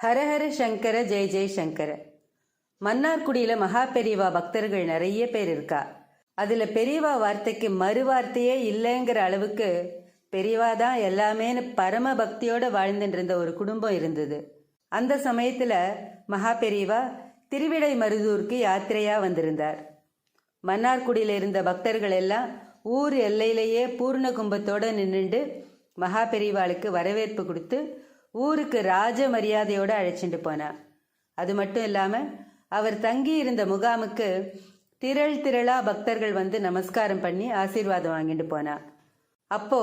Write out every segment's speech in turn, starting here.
ஹரஹர சங்கர ஜெய ஜெய சங்கர. மன்னார்குடியில் மகா பெரியவா பக்தர்கள் நிறைய பேர் இருக்கா. அதில் பெரியவா வார்த்தைக்கு மறு வார்த்தையே இல்லைங்கிற அளவுக்கு பெரியவா தான் எல்லாமேனு பரம பக்தியோடு வாழ்ந்துட்டு இருந்த ஒரு குடும்பம் இருந்தது. அந்த சமயத்தில் மகா பெரியவா திருவிடை மருதூருக்கு யாத்திரையாக வந்திருந்தார். மன்னார்குடியில் இருந்த பக்தர்கள் எல்லாம் ஊர் எல்லையிலேயே பூர்ண கும்பத்தோடு நின்றுண்டு மகா பெரியவாளுக்கு வரவேற்பு கொடுத்து ஊருக்கு ராஜ மரியாதையோடு அழைச்சிட்டு போனார். அது மட்டும் இல்லாமல் அவர் தங்கி இருந்த முகாமுக்கு திரள் திரளா பக்தர்கள் வந்து நமஸ்காரம் பண்ணி ஆசீர்வாதம் வாங்கிட்டு போனார். அப்போ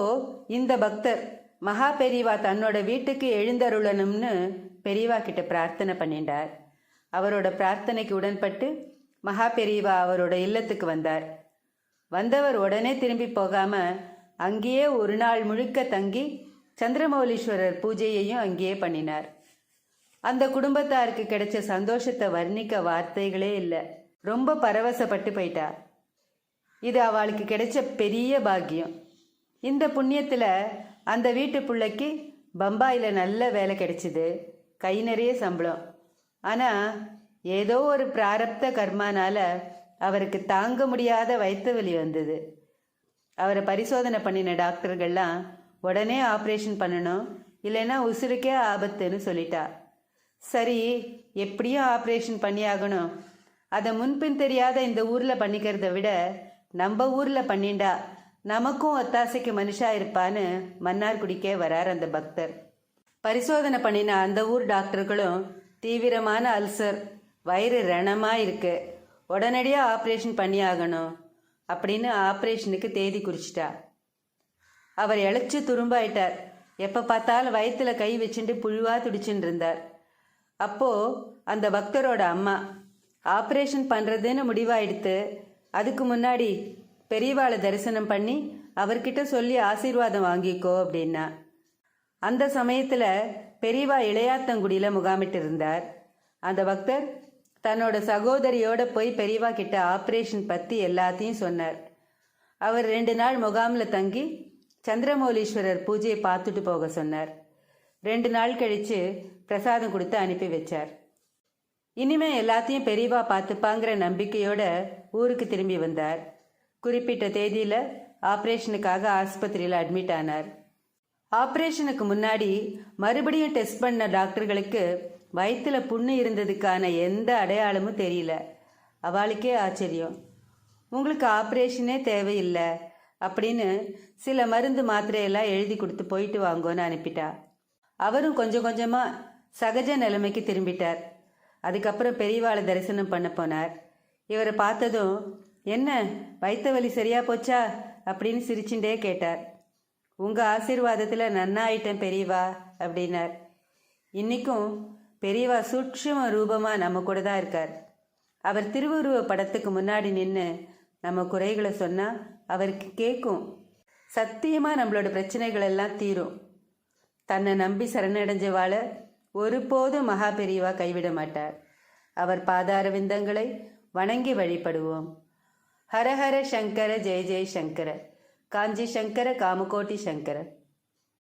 இந்த பக்தர் மகா பெரியவா தன்னோட வீட்டுக்கு எழுந்தருளணும்னு பெரியவா கிட்ட பிரார்த்தனை பண்ணிட்டார். அவரோட பிரார்த்தனைக்கு உடன்பட்டு மகா பெரியவா அவரோட இல்லத்துக்கு வந்தார். வந்தவர் உடனே திரும்பி போகாம அங்கேயே ஒரு நாள் முழுக்க தங்கி சந்திரமௌலீஸ்வரர் பூஜையையும் அங்கேயே பண்ணினார். அந்த குடும்பத்தாருக்கு கிடைச்ச சந்தோஷத்தை வர்ணிக்க வார்த்தைகளே இல்லை. ரொம்ப பரவசப்பட்டு போயிட்டா. இது அவளுக்கு கிடைச்ச பெரிய பாக்கியம். இந்த புண்ணியத்தில் அந்த வீட்டு பிள்ளைக்கு பம்பாயில் நல்ல வேலை கிடைச்சிது, கை நிறைய சம்பளம். ஆனால் ஏதோ ஒரு பிராரப்த கர்மானால அவருக்கு தாங்க முடியாத வயிற்று வலி வந்தது. அவரை பரிசோதனை பண்ணின டாக்டர்கள்லாம் உடனே ஆப்ரேஷன் பண்ணணும், இல்லைன்னா உசுருக்கே ஆபத்துன்னு சொல்லிட்டா. சரி, எப்படியும் ஆப்ரேஷன் பண்ணியாகணும், அதை முன்பின் தெரியாத இந்த ஊரில் பண்ணிக்கிறத விட நம்ம ஊரில் பண்ணிண்டா நமக்கும் ஒத்தாசைக்கு மனுஷா இருப்பான்னு மன்னார்குடிக்கே வரார் அந்த பக்தர். பரிசோதனை பண்ணின அந்த ஊர் டாக்டர்களும் தீவிரமான அல்சர், வயிறு ரணமாக இருக்கு, உடனடியாக ஆப்ரேஷன் பண்ணியாகணும் அப்படின்னு ஆப்ரேஷனுக்கு தேதி குறிச்சிட்டா. அவர் இழைச்சி துரும்பாயிட்டார். எப்போ பார்த்தாலும் வயிற்றில் கை வச்சுட்டு புழுவாக துடிச்சுட்டு இருந்தார். அப்போது அந்த பக்தரோட அம்மா ஆப்ரேஷன் பண்ணுறதுன்னு முடிவாயிடுத்து, அதுக்கு முன்னாடி பெரியவாளை தரிசனம் பண்ணி அவர்கிட்ட சொல்லி ஆசீர்வாதம் வாங்கிக்கோ அப்படின்னா. அந்த சமயத்தில் பெரியவா இளையாத்தங்குடியில் முகாமிட்டு இருந்தார். அந்த பக்தர் தன்னோட சகோதரியோட போய் பெரியவா கிட்ட ஆப்ரேஷன் பற்றி எல்லாத்தையும் சொன்னார். அவர் 2 நாள் முகாமில் தங்கி சந்திரமௌலீஸ்வரர் பூஜையை பார்த்துட்டு போக சொன்னார். 2 நாள் கழித்து பிரசாதம் கொடுத்து அனுப்பி வச்சார். இனிமே எல்லாத்தையும் பெரியவா பார்த்துப்பாங்கிற நம்பிக்கையோட ஊருக்கு திரும்பி வந்தார். குறிப்பிட்ட தேதியில் ஆப்ரேஷனுக்காக ஆஸ்பத்திரியில் அட்மிட் ஆனார். ஆப்ரேஷனுக்கு முன்னாடி மறுபடியும் டெஸ்ட் பண்ண டாக்டர்களுக்கு வயிற்றில் புண்ணு இருந்ததுக்கான எந்த அடையாளமும் தெரியல. அவளுக்கே ஆச்சரியம். உங்களுக்கு ஆப்ரேஷனே தேவையில்லை அப்படின்னு சில மருந்து மாத்திரையெல்லாம் எழுதி கொடுத்து போயிட்டு வாங்கோன்னு அனுப்பிட்டா. அவரும் கொஞ்சம் கொஞ்சமாக சகஜ நிலைமைக்கு திரும்பிட்டார். அதுக்கப்புறம் பெரியவாளை தரிசனம் பண்ண போனார். இவரை பார்த்ததும், என்ன வயிற்று வலி சரியா போச்சா அப்படின்னு சிரிச்சுட்டே கேட்டார். உங்கள் ஆசீர்வாதத்தில் நன்னா ஆயிட்டேன் பெரியவா அப்படின்னார். இன்றைக்கும் பெரியவா சூட்சும ரூபமாக நம்ம கூட தான் இருக்கார். அவர் திருவுருவ படத்துக்கு முன்னாடி நின்று நம்ம குறைகளை சொன்னால் அவருக்கு கேட்கும். சத்தியமாக நம்மளோட பிரச்சனைகள் எல்லாம் தீரும். தன்னை நம்பி சரணடைஞ்சவாளை ஒருபோதும் மகா பெரியவா கைவிட மாட்டார். அவர் பாதார விந்தங்களை வணங்கி வழிபடுவோம். ஹரஹர சங்கர ஜெய ஜெய சங்கர. காஞ்சி சங்கர காமகோட்டி சங்கர.